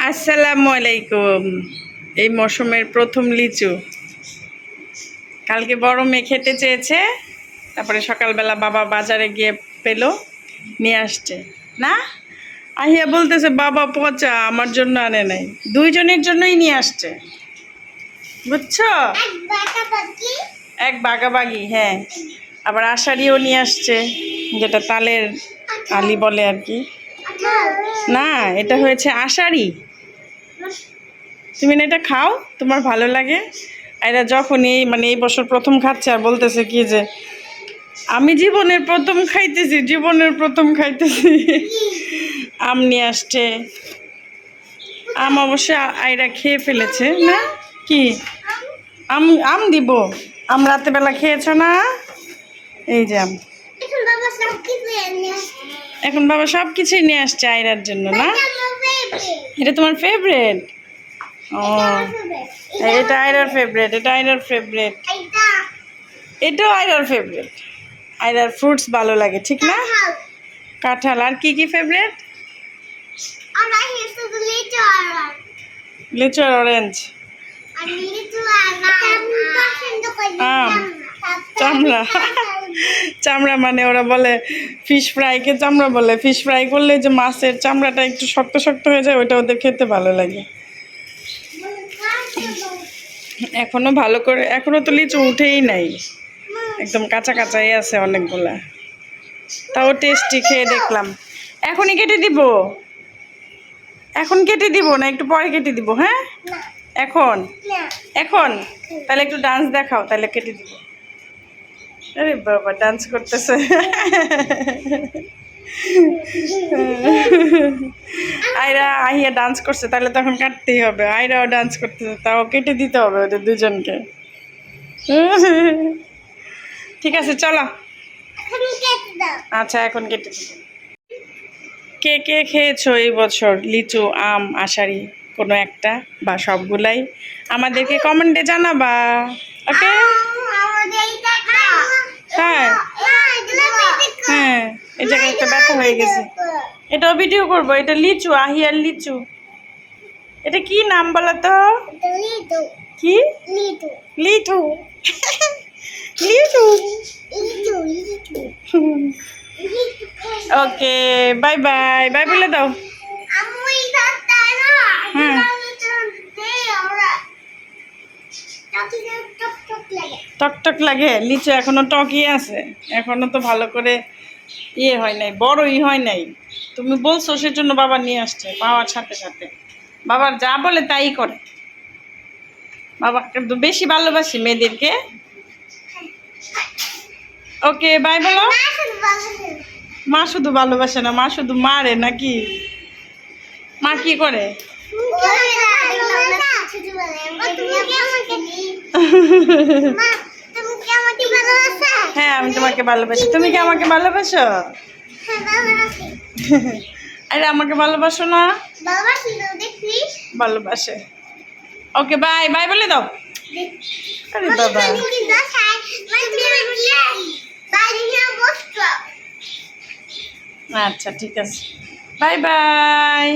আসসালামু আলাইকুম। এই মৌসুমের প্রথম লিচু। কালকে বড় মেয়ে খেতে চেয়েছে, তারপরে সকালবেলা বাবা বাজারে গিয়ে পেল, নিয়ে আসছে। না, আহিয়া বলতেছে বাবা পচা, আমার জন্য আনে নাই, দুইজনের জন্যই নিয়ে আসছে, বুঝছো? এক বাগাবাগি, হ্যাঁ। আবার আষাঢ়িও নিয়ে আসছে, যেটা তালের আলি বলে আর কি। না, এটা হয়েছে আষাঢ়ি। তুমি না এটা খাও, তোমার ভালো লাগে। এরা যখনই মানে এই বছর প্রথম খাচ্ছে আর বলতেছে কি যে আমি জীবনের প্রথম খাইতেছি। আম নিয়ে আসছে। আম অবশ্য আয়রা খেয়ে ফেলেছে। না কি আম আম দিব? আম রাতেবেলা খেয়েছ না? এই যে আম এখন বাবা সব কিছুই নিয়ে আসছে আয়রার জন্য। না, এটা তোমার ফেভারিট? ও, এটা আয়রার ফেভারিট, এটাও আয়রার ফেভারিট। আয়রার ফ্রুটস ভালো লাগে, ঠিক না? কাঁঠাল। আর কি কি ফেভারিট? লিচু আর অরেঞ্জ। আম, চামড়া। চামড়া মানে ওরা বলে ফিশ ফ্রাইকে চামড়া বলে। ফিশ ফ্রাই করলে যে মাছের চামড়াটা একটু শক্ত শক্ত হয়ে যায়, ওটা ওদের খেতে ভালো লাগে। এখনো ভালো করে, এখনো তো লিচু উঠেই নাই, একদম কাঁচা কাঁচাই আছে অনেকগুলা। তাও টেস্টি, খেয়ে দেখলাম। এখনই কেটে দিব? এখন কেটে দিব না একটু পরে কেটে দিব? হ্যাঁ, এখন এখন তাহলে একটু ডান্স দেখাও, তাহলে কেটে দিব। আরে বাবা, ডান্স করতেছে। আয়রা আহিয়া ডান্স করছে, তাহলে তখন কাটতেই হবে। আয়রাও ডান্স করতেছে, তাও কেটে দিতে হবে ওদের দুজনকে। ঠিক আছে, চলো। আচ্ছা, এখন কেটে দিব। কে কে খেয়েছো এই বছর লিচু, আম, আষাঢ়ি, কোনো একটা বা সবগুলাই আমাদেরকে কমেন্টে জানাবা। ওকে? হ্যাঁ হ্যাঁ, এই জায়গায় একটা ব্যথা হয়ে গেছে। এটাও ভিডিও করবো। এটা লিচু, আহিয়ার লিচু। এটা কি নাম বলো তো? কি? লিচু। লিচু। ওকে, বাই বাই। বাই বলে দাও। হ্যাঁ, টকটক লাগে। লিচু এখনো টকই আছে, এখনো তো ভালো করে ইয়ে হয় নাই, বড়ই হয় নাই। তুমি বলছো সেজন্য বাবা নিয়ে আসছে। পাওয়ার সাথে সাথে বাবার যা বলে তাই করে। বাবা কিন্তু বেশি ভালোবাসি মেয়েদেরকে। ওকে, বাই বলো। মা শুধু ভালোবাসে না, মা শুধু মারে নাকি? মা কি করে? হ্যাঁ, আমি তোমাকে ভালোবাসি। তুমি কি আমাকে ভালোবাসো? আরে আমাকে ভালোবাসো না? ভালোবাসে। ওকে, বাই বাই বলে দাও। আরে বাবা, আচ্ছা ঠিক আছে, বাই বাই।